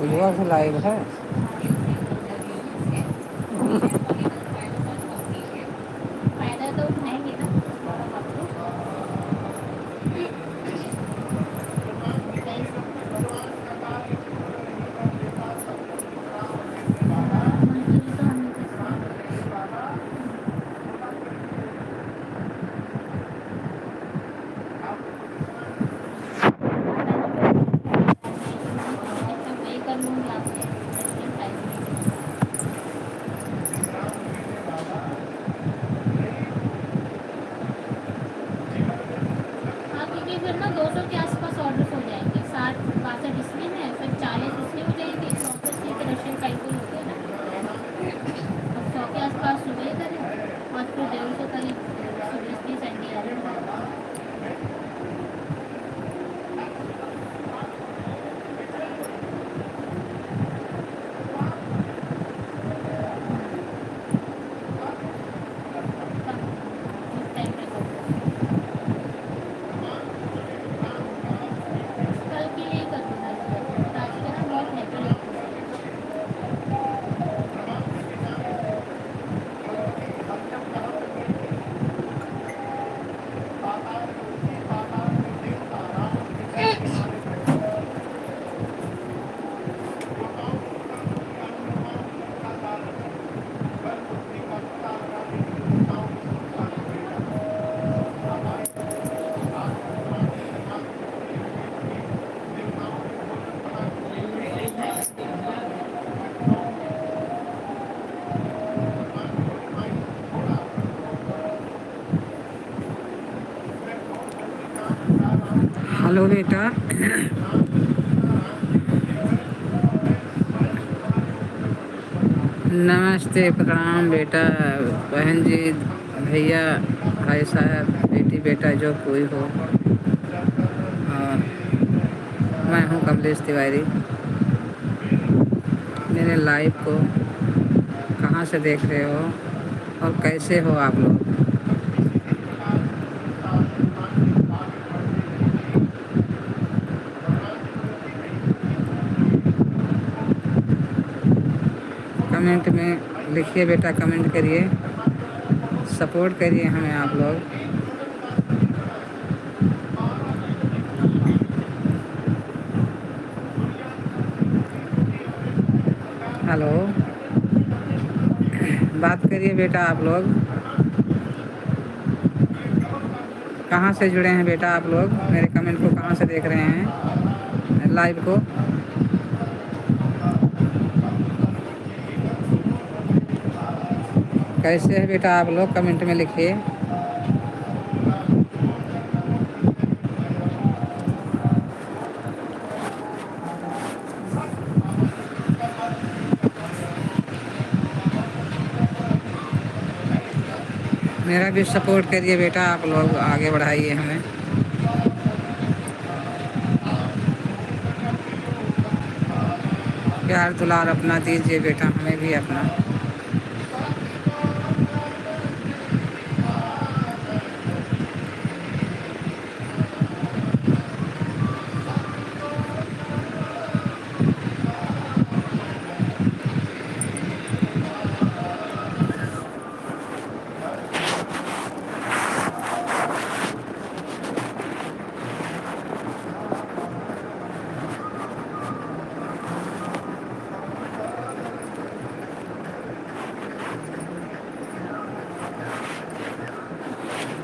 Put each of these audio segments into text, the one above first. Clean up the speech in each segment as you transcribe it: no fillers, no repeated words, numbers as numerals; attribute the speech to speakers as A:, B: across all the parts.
A: युवा से लाइव है।
B: फायदा तो उठाएंगे ना थोड़ा बहुत तो। मजदूरी तो हम ही करते हैं। पे कर लूँगी आपसे लेकिन टाइम नहीं मिलेगा। हाँ क्योंकि फिर ना 200 के आसपास ऑर्डर्स हो जाएंगे। 60 62 इसमें है, फिर 40 इसमें हो जाएगी, 100 तो इसमें फिर रशियन टाइप हो गया ना। अब 100 के आसपास सुबह करें और फिर 150 करीब 120 30 एंडी आ जाएगा। उस टाइम पे कर दूँगी। कल के लिए कर दूँगा इसको, आज के ना बहुत हैवी लगता है।
A: हेलो बेटा। नमस्ते, प्रणाम बेटा, बहन जी, भैया, भाई साहब, बेटी बेटा जो कोई हो। और मैं हूँ कमलेश तिवारी। मेरे लाइव को कहाँ से देख रहे हो और कैसे हो आप लोग? कमेंट में लिखिए बेटा, कमेंट करिए, सपोर्ट करिए हमें आप लोग। हेलो, बात करिए बेटा आप लोग। कहाँ से जुड़े हैं बेटा आप लोग? मेरे कमेंट को कहाँ से देख रहे हैं, लाइव को? कैसे है बेटा आप लोग? कमेंट में लिखिए। मेरा भी सपोर्ट करिए बेटा आप लोग, आगे बढ़ाइए हमें। प्यार दुलार अपना दीजिए बेटा, हमें भी अपना।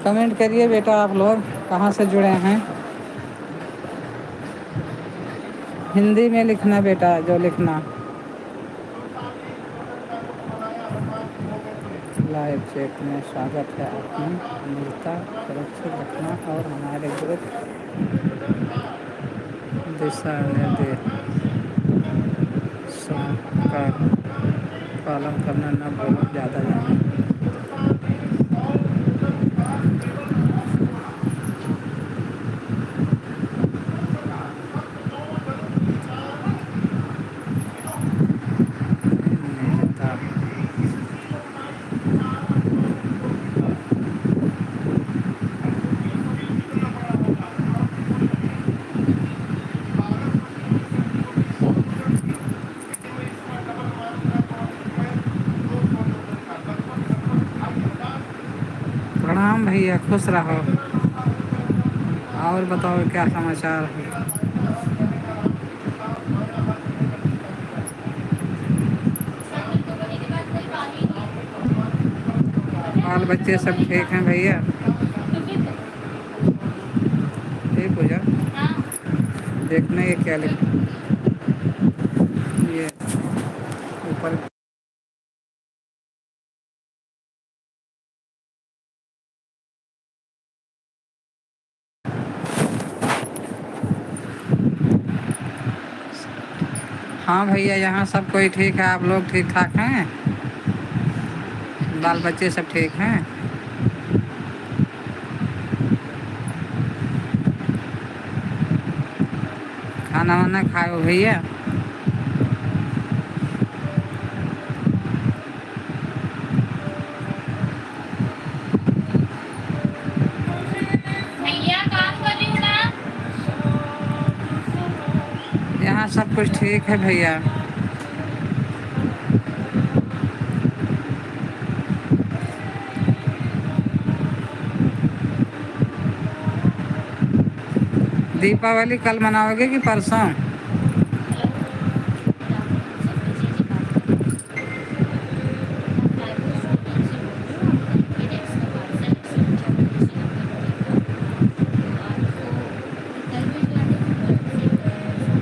A: कमेंट करिए बेटा आप लोग, कहाँ से जुड़े हैं। हिंदी में लिखना बेटा, जो लिखना। लाइव चैट में स्वागत है आपका। मिलता सुरक्षित रखना और हमारे ग्रुप दिशा निर्देश का पालन करना न भूलो। ज़्यादा जाना मिलता। भैया, खुश रहो। और बताओ क्या समाचार है?
B: तो बोले के बाद कोई बात ही नहीं है।
A: बाल बच्चे सब ठीक हैं भैया?
B: तो फिर
A: ठीक हो जा।
B: हाँ
A: देखने ये क्या लिख ये ऊपर। हाँ भैया, यहाँ सब कोई ठीक है। आप लोग ठीक ठाक हैं? बाल बच्चे सब ठीक हैं? खाना वाना खाए हो भैया?
B: भैया काम कर रही हूँ ना।
A: यहाँ सब कुछ ठीक है भैया। दीपावली कल मनाओगे कि परसों?
B: हेलो गुड आफ्टरनून सर, मैं जी जी बात कर रही हूँ। मैं फ्लाईपोस्ट होटल से बोल रही हूँ। आपका FedEx का पार्सल सिग्नेचर पॉलिसी नंबर 3 का आपको कल भिजवा दूँ या कल रिसीव करेंगे इस ऑर्डर से?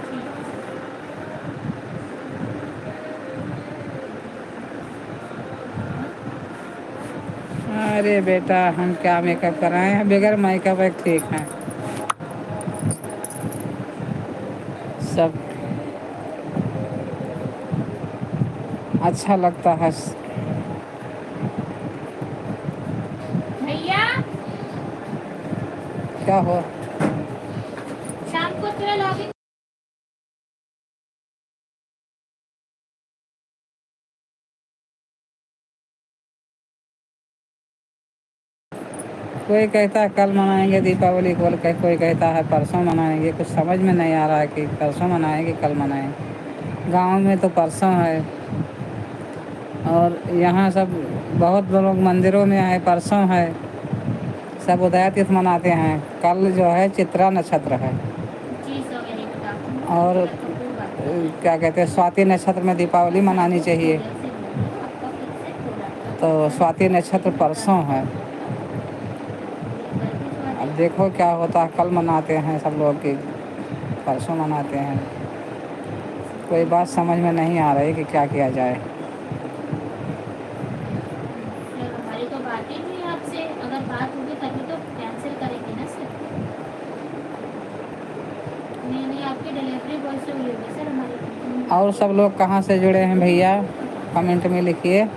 B: ठीक है सर।
A: अरे बेटा, हम क्या मेकअप कराएं हैं? बगैर मेकअप एक ठीक हैं सब। अच्छा लगता है।
B: भैया
A: क्या हो?
B: शाम को थोड़ा लॉगिन।
A: कोई कहता है कल मनाएंगे दीपावली, कोई कहता है परसों मनाएंगे। कुछ समझ में नहीं आ रहा है कि परसों मनाएं कि कल मनाएं। गांव में तो परसों है, और यहाँ सब बहुत लोग मंदिरों में है, परसों है। सब उदय तिथि मनाते हैं। कल जो है चित्रा नक्षत्र है।
B: जी सर, वेरी गुड आफ्टरनून।
A: और
B: मैं कपूर बात कर रही हूँ।
A: क्या कहते हैं, स्वाति नक्षत्र में दीपावली
B: मैं
A: मनानी
B: फ्लाईपोस्ट
A: चाहिए।
B: कोरियर से बोल रही हूँ। आपका फिर से प्रोडक्ट का
A: तो
B: पार्सल
A: स्वाति नक्षत्र
B: विदिन
A: परसों
B: 15
A: है।
B: मिनट में आपको बोले कल भिजवा
A: अब
B: दें।
A: देखो क्या होता है। कल मनाते हैं सब लोग कि परसों मनाते हैं। कोई बात समझ में नहीं आ रही कि क्या किया जाए।
B: सर हमारी तो बात ही हुई आपसे, अगर बात होगी तभी तो कैंसिल करेंगे ना सर। नहीं नहीं, आपके डिलीवरी बॉय से हुई होगी सर हमारी कंपनी में
A: और
B: बात।
A: सब लोग कहाँ से जुड़े हैं भैया? कमेंट में लिखिए।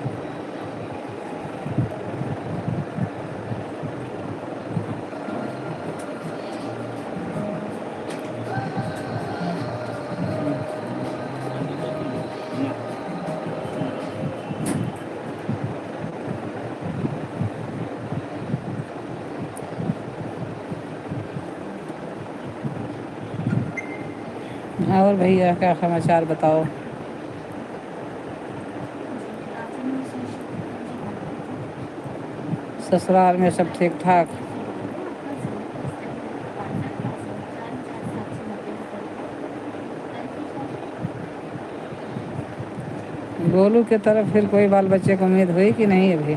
A: और भैया क्या समाचार बताओ?
B: जी गुड आफ्टरनून सर, शिवरतन जी बात कर रही हूँ।
A: ससुराल में
B: मैं
A: सब ठीक
B: फ्लाईपोस्ट
A: ठाक?
B: कोरियर से बोल रही हूँ। आपका सिल्वर स्टैम्प का पार्सल पार्सल 4,4790 रुपये कल भिजवा दें।
A: गोलू के तरफ फिर कोई बाल बच्चे को उम्मीद हुई कि नहीं अभी?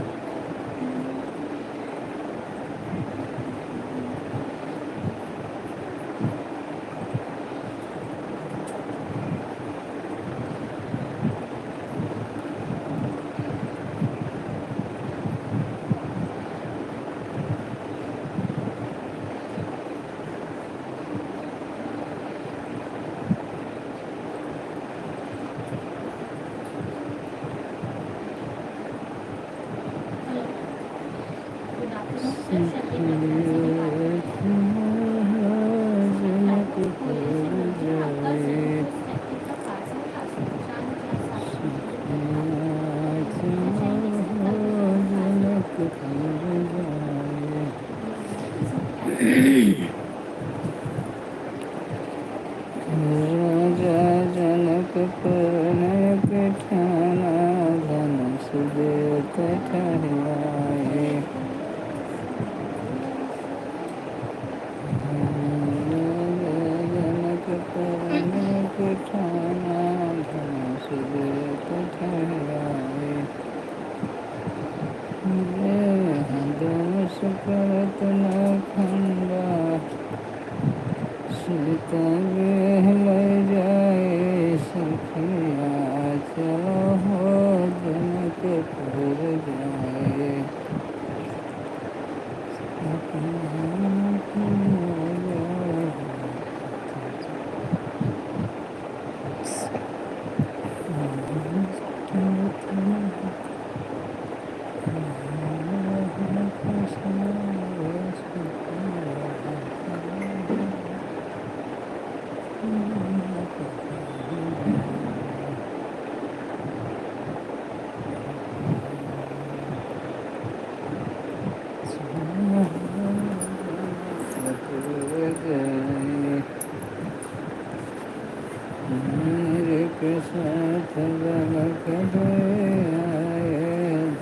A: जनक आए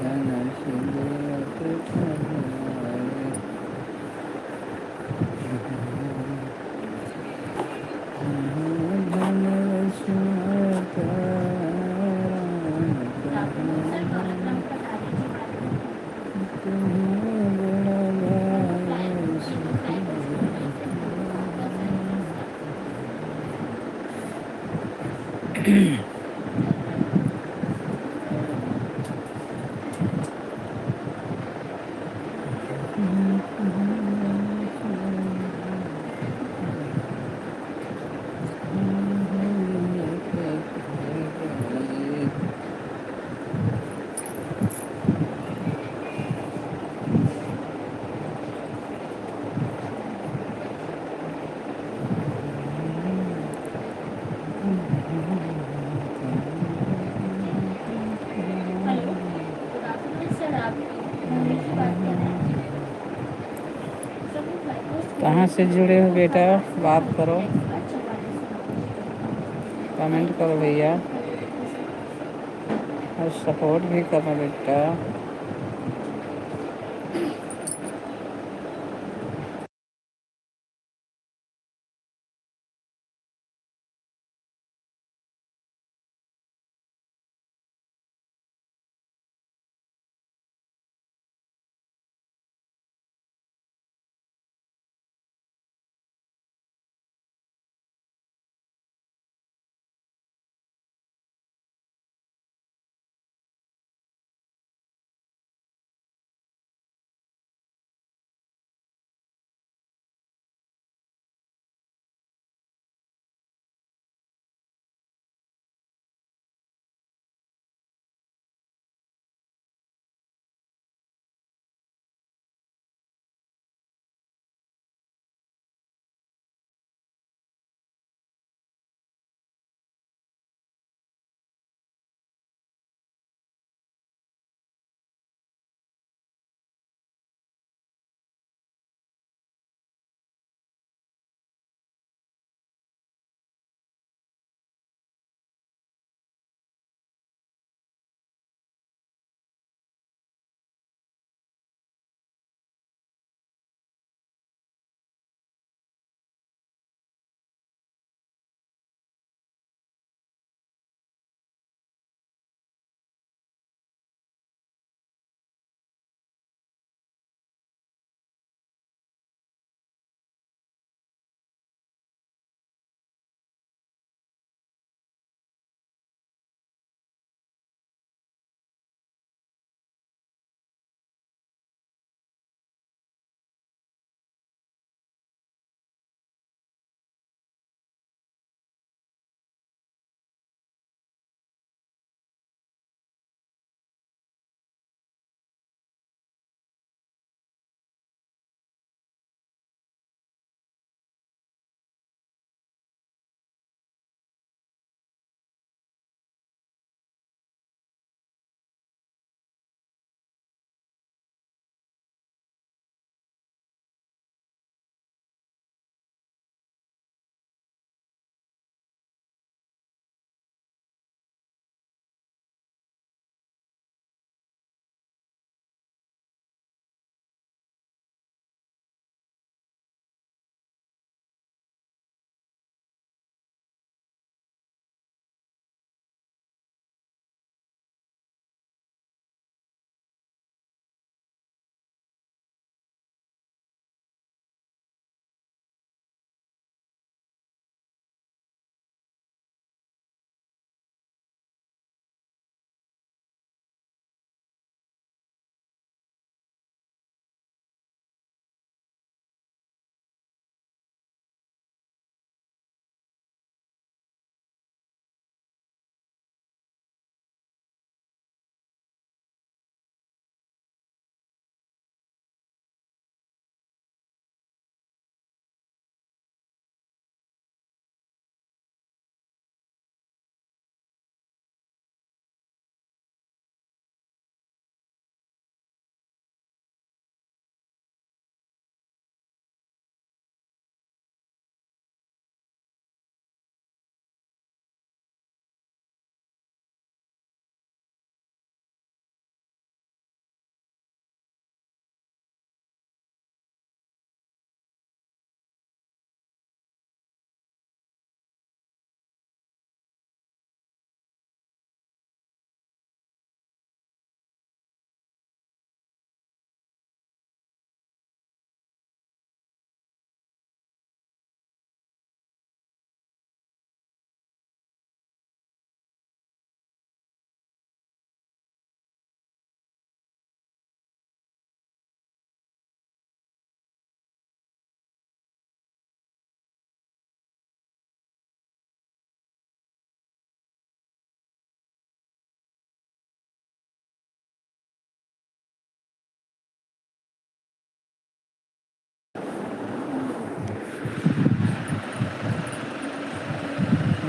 A: धन सिदरत ठहराए धन रसमत राम
B: डॉक्यूमेंट सर
A: कहाए
B: टेलीग्राम पर डाल दीजिए
A: तुम्हें गुण गाए
B: हेलो, गुड आफ्टरनून सर। आप मम्मी की बात कर रहे हैं सर? वो माइक्रोस्कोप
A: कहाँ से जुड़े हो बेटा? बात
B: टेक्स्ट
A: करो,
B: का 44
A: कमेंट करो भैया, और सपोर्ट भी करो बेटा।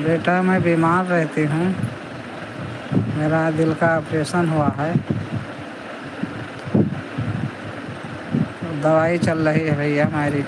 A: बेटा मैं बीमार रहती हूँ, मेरा दिल का ऑपरेशन हुआ है, दवाई चल रही है भैया मेरी।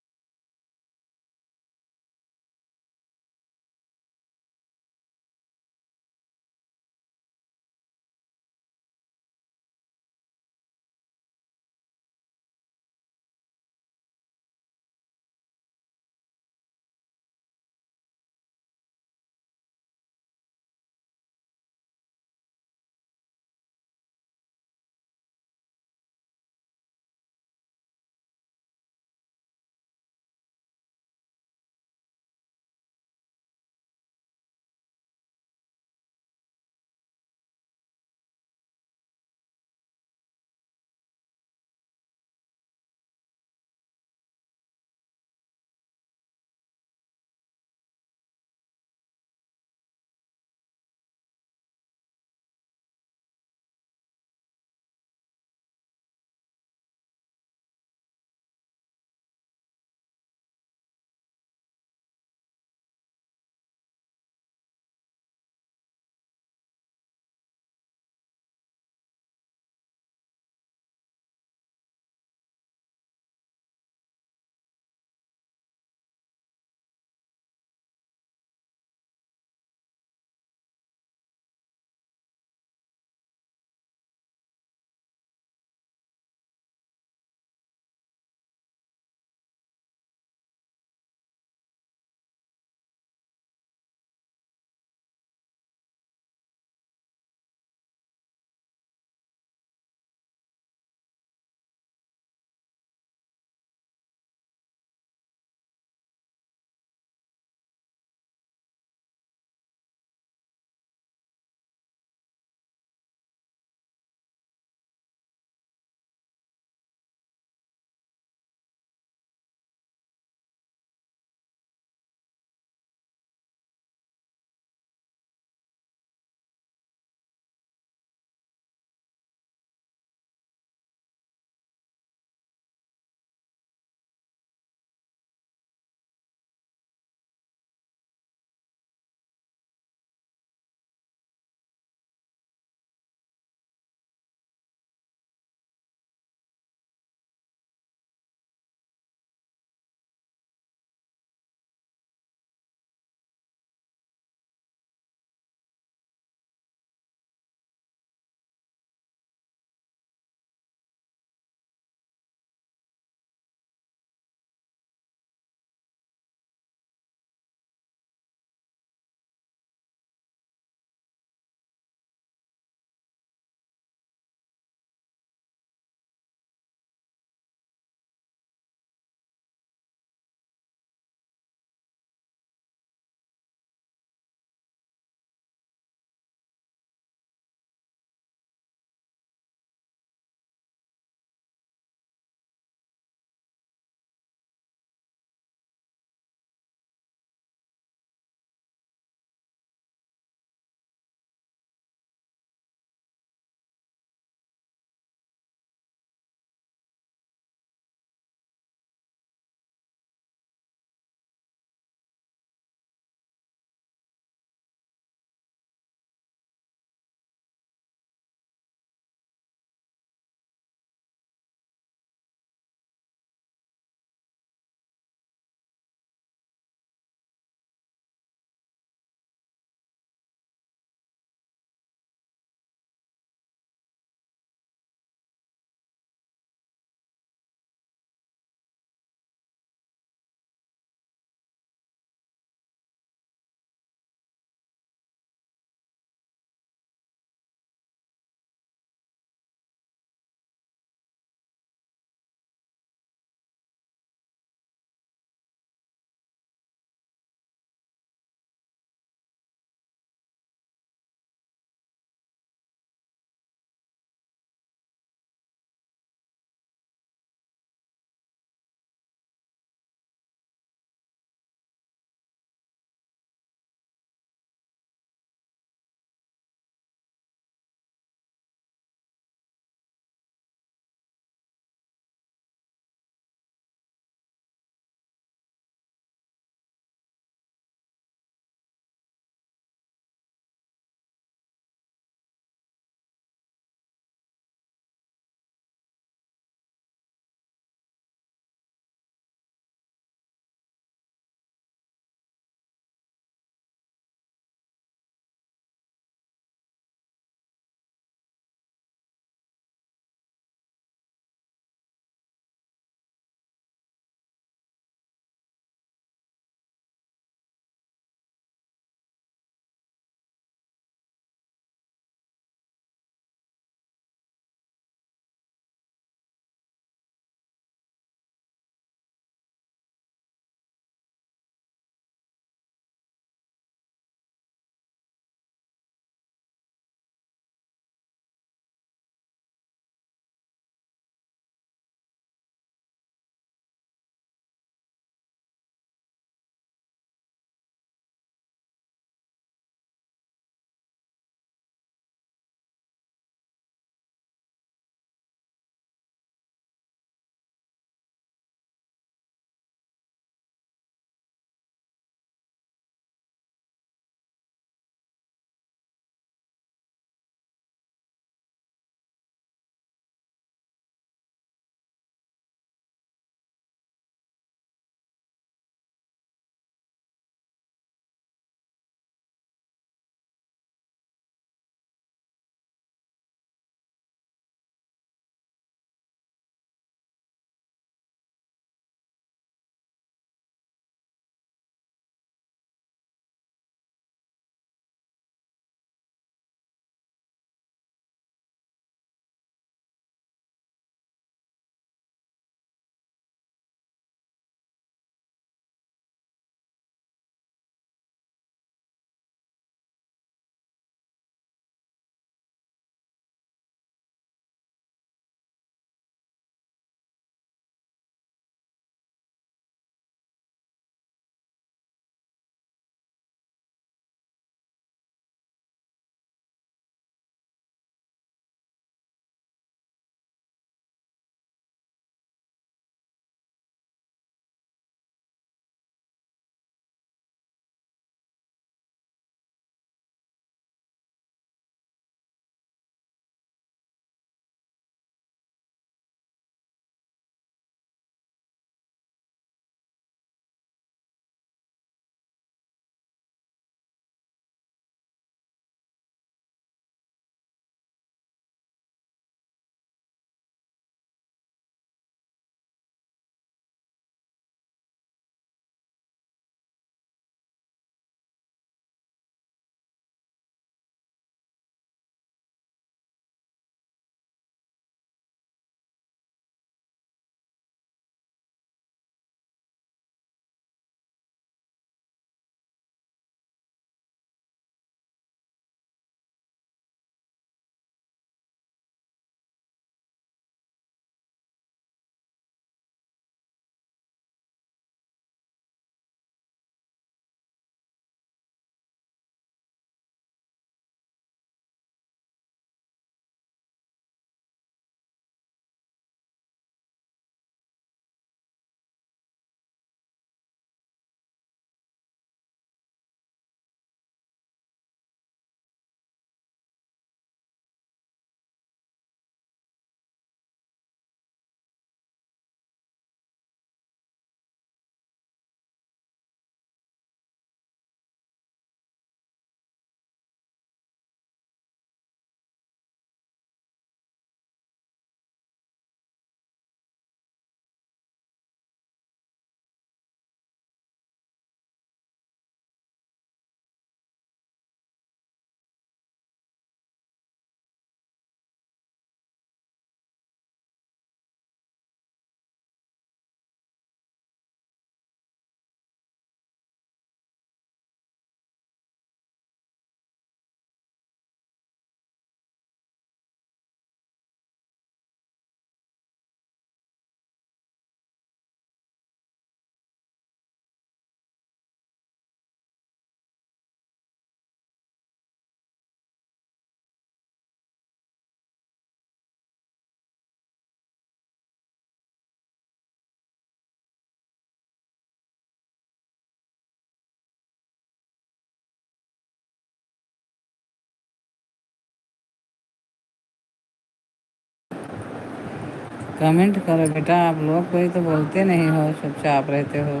A: कमेंट करो बेटा, आप लोग कोई तो बोलते नहीं हो, चुपचाप रहते हो,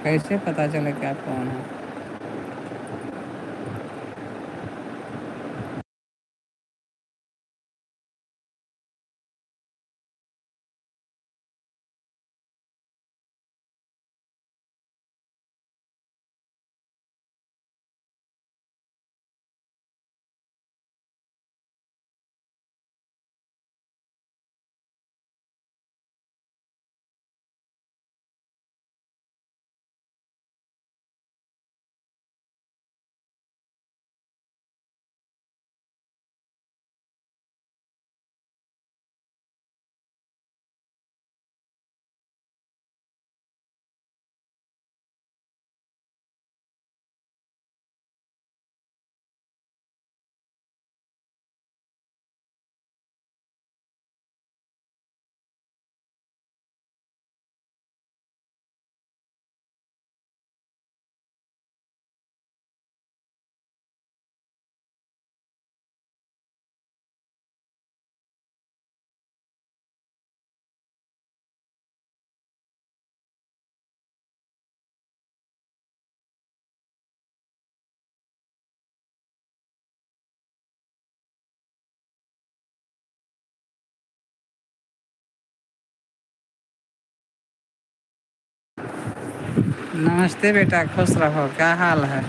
A: कैसे पता चले कि आप कौन हो। नमस्ते बेटा, खुश रहो, क्या हाल है,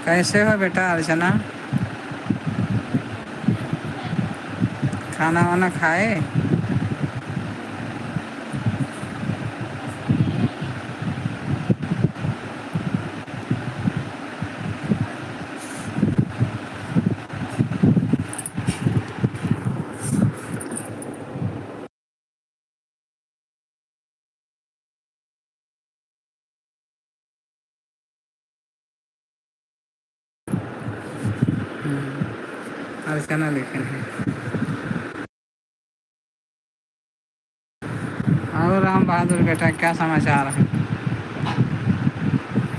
A: कैसे हो बेटा अर्चना, खाना वाना खाए? अर्चना लिखे हैं। और राम बहादुर बेटा, क्या समाचार है,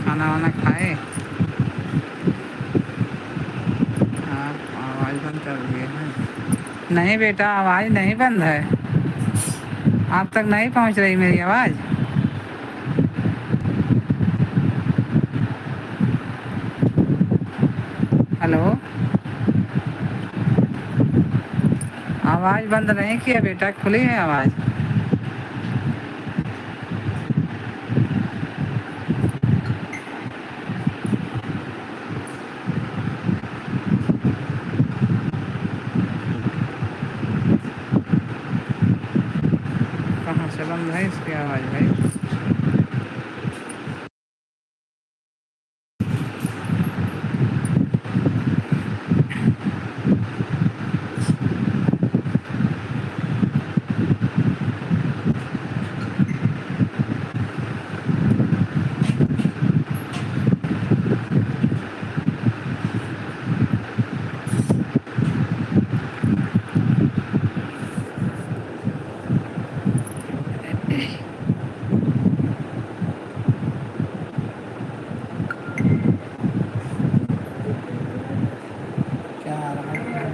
A: खाना वाना खाए? आप आवाज़ बंद कर दिए हैं। नहीं बेटा, आवाज़ नहीं बंद है, आप तक नहीं पहुंच रही मेरी आवाज़? हेलो, आवाज़ बंद नहीं किया बेटा, खुली है आवाज़। कहाँ से बंद है इसकी आवाज़ भाई? क्या आ रहा है?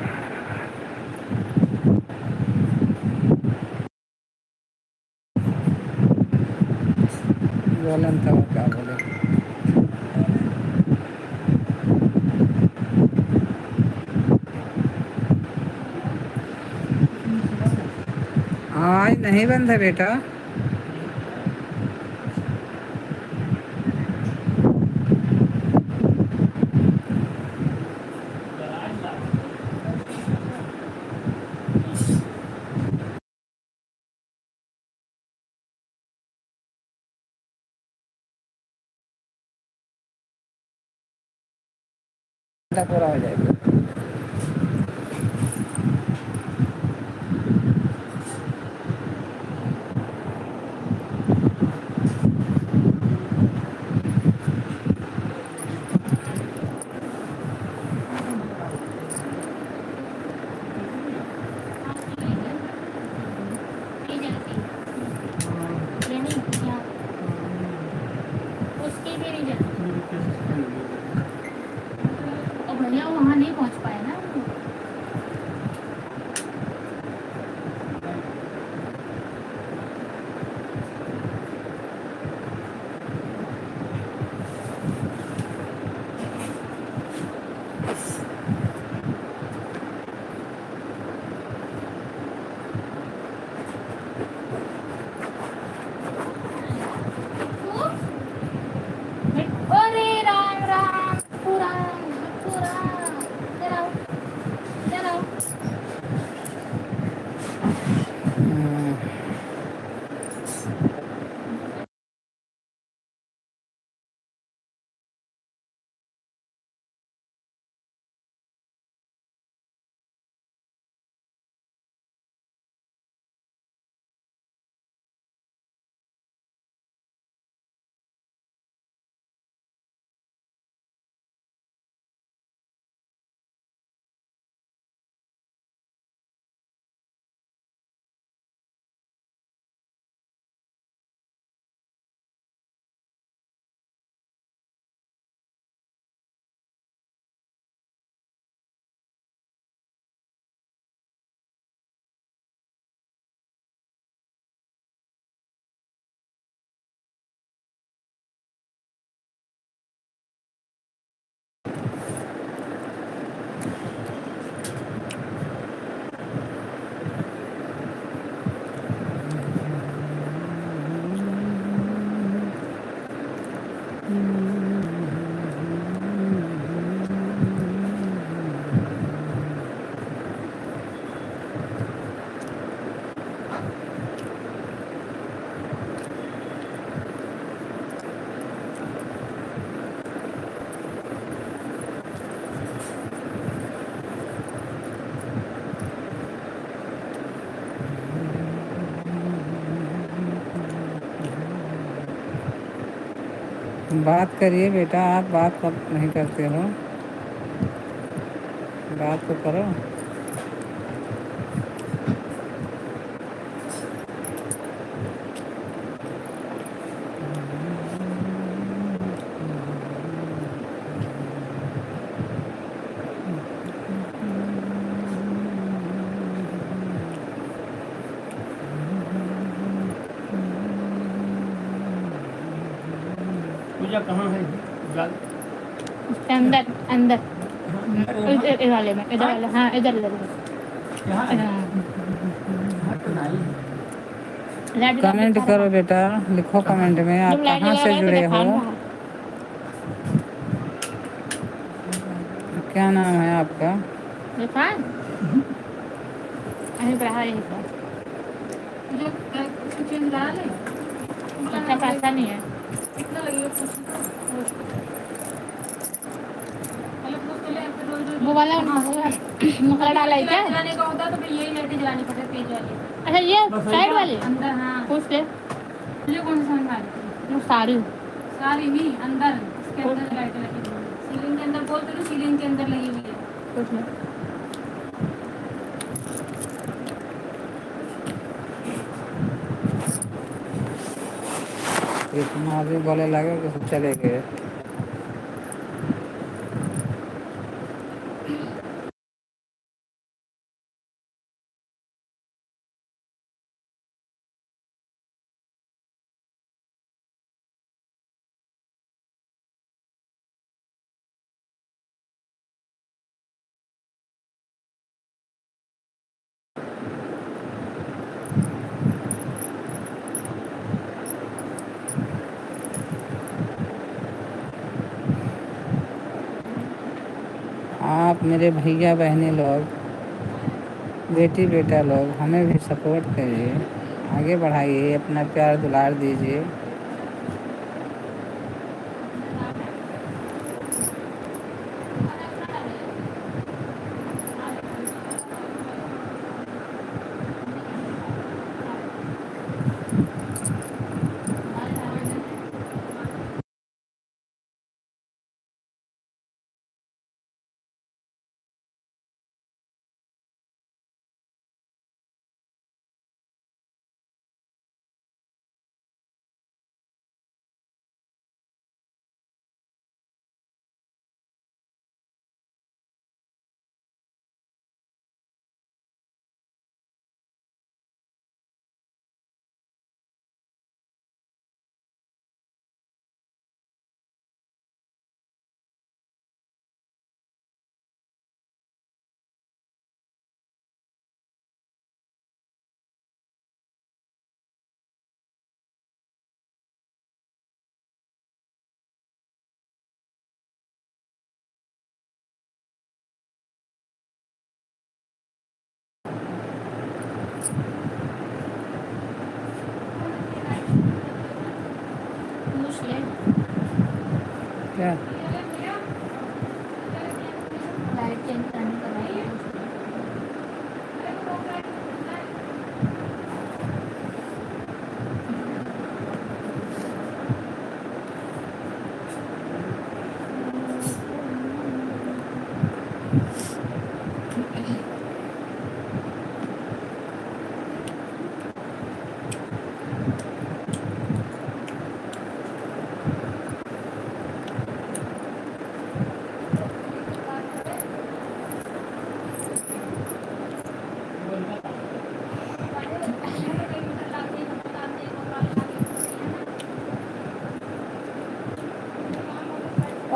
A: बोलन था वो, क्या बोले? आवाज़ नहीं बंद है बेटा। पूरा हो जाएगा।
B: ये जलती ये नहीं यहाँ उसकी भी नहीं जलती और भैया वहाँ नहीं पहुँच पाए ना। इधर आओ, इधर आओ।
A: हम्म, बात करिए बेटा, आप बात कब नहीं करते हो? बात तो करो।
C: पूजा कहाँ है?
B: इसके अंदर अंदर
C: अरे
B: इधर वाले में, इधर वाले, हाँ इधर इधर
C: यहाँ है?
B: हाँ।
C: यहाँ तो नहीं है।
B: लाइट का
A: कमेंट
B: दिखा
A: करो
B: रहा।
A: बेटा, लिखो कमेंट में आप
B: जब लाइट
A: कहाँ से
B: लगाएगा तो
A: जुड़े
B: दिखा
A: हो,
B: रहा।
A: क्या नाम है आपका?
B: दिखा अभी पढ़ा यही पर इतना पैसा नहीं है। कितना लगेगा? वो वाला मसाला डाला है क्या? जलाने का होता तो फिर यही लाइटें जलानी पड़ती तेज वाली। अच्छा ये साइड वाली अंदर, हाँ पूछ ले मुझे कौन सा साड़ी? वो सारी सारी नहीं अंदर, इसके अंदर लाइटें लगी हुई है। सीलिंग के अंदर बोल तो सीलिंग के अंदर लगी हुई है। पूछ ले।
A: इतना आदमी बोले लगे कि सब चले गए। आप मेरे भैया बहनी लोग, बेटी बेटा लोग, हमें भी सपोर्ट करिए, आगे बढ़ाइए, अपना प्यार दुलार दीजिए। क्या
B: लाइट चेंज करने का भाई।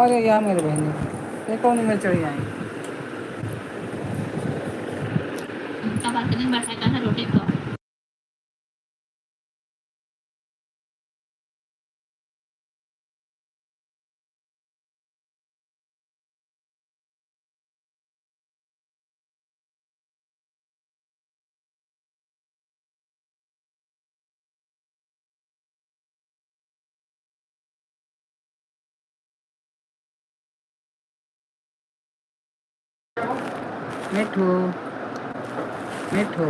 A: अरे यार मेरे बहनी, ये कौन में चढ़ी आई?
B: अब आके दिन बैठा था रोटी तो
A: मिठू, मिठू,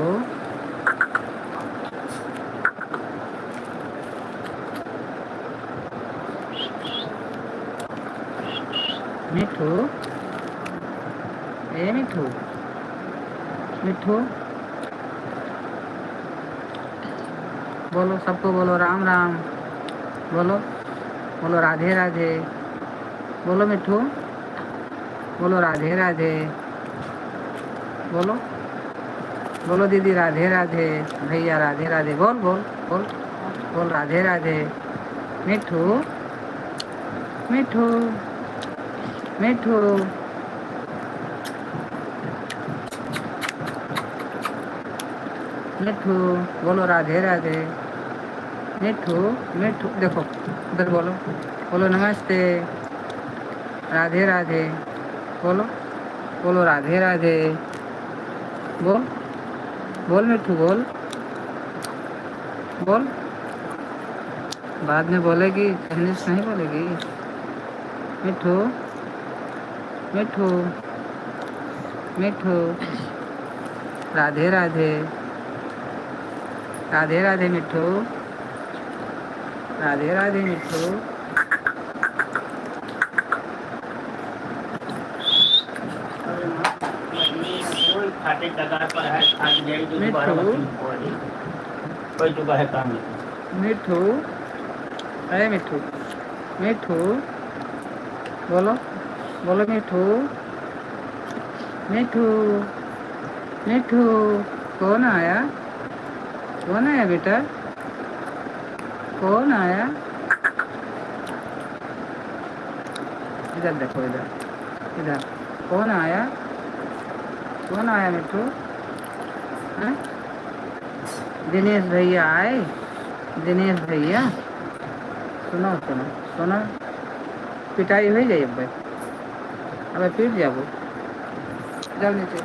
A: मिठू, ए मिठू, मिठू, बोलो सबको, बोलो राम राम, बोलो, बोलो राधे राधे, बोलो मिठू, बोलो राधे राधे, बोलो, बोलो दीदी राधे राधे, भैया राधे राधे, बोल बोल बोल, बोल राधे राधे, मिठू, मिठू, मिठू, मिठू, बोलो राधे राधे, मिठू, मिठू, देखो उधर बोलो, बोलो नमस्ते, राधे राधे, बोलो, बोलो राधे राधे, बोल, बोल मिठू, बोल, बोल, बाद में बोलेगी, कहने से नहीं बोलेगी। मिठू, मिठू, मिठू, राधे राधे, राधे राधे मिठू, राधे राधे मिठू,
D: खाते कगार पर है, आज जाई जो दोबारा
A: मिठू,
D: मछली पड़ी कोई चुका है काम में।
A: मिठू, अरे मिठू, मिठू, बोलो, बोलो मिठू, मिठू, मिठू, कौन आया? कौन आया बेटा? कौन आया? इधर देखो, इधर, इधर, कौन आया? कौन आया मिठू? हैं? दिनेश भैया आए, दिनेश भैया, सुनो सुनो सुनो, पिटाई हो जाए अब, अब पीट जाओ, जाओ नीचे,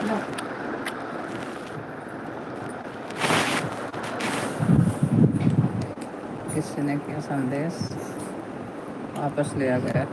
A: जाओ। किसी ने किया संदेश वापस लिया गया।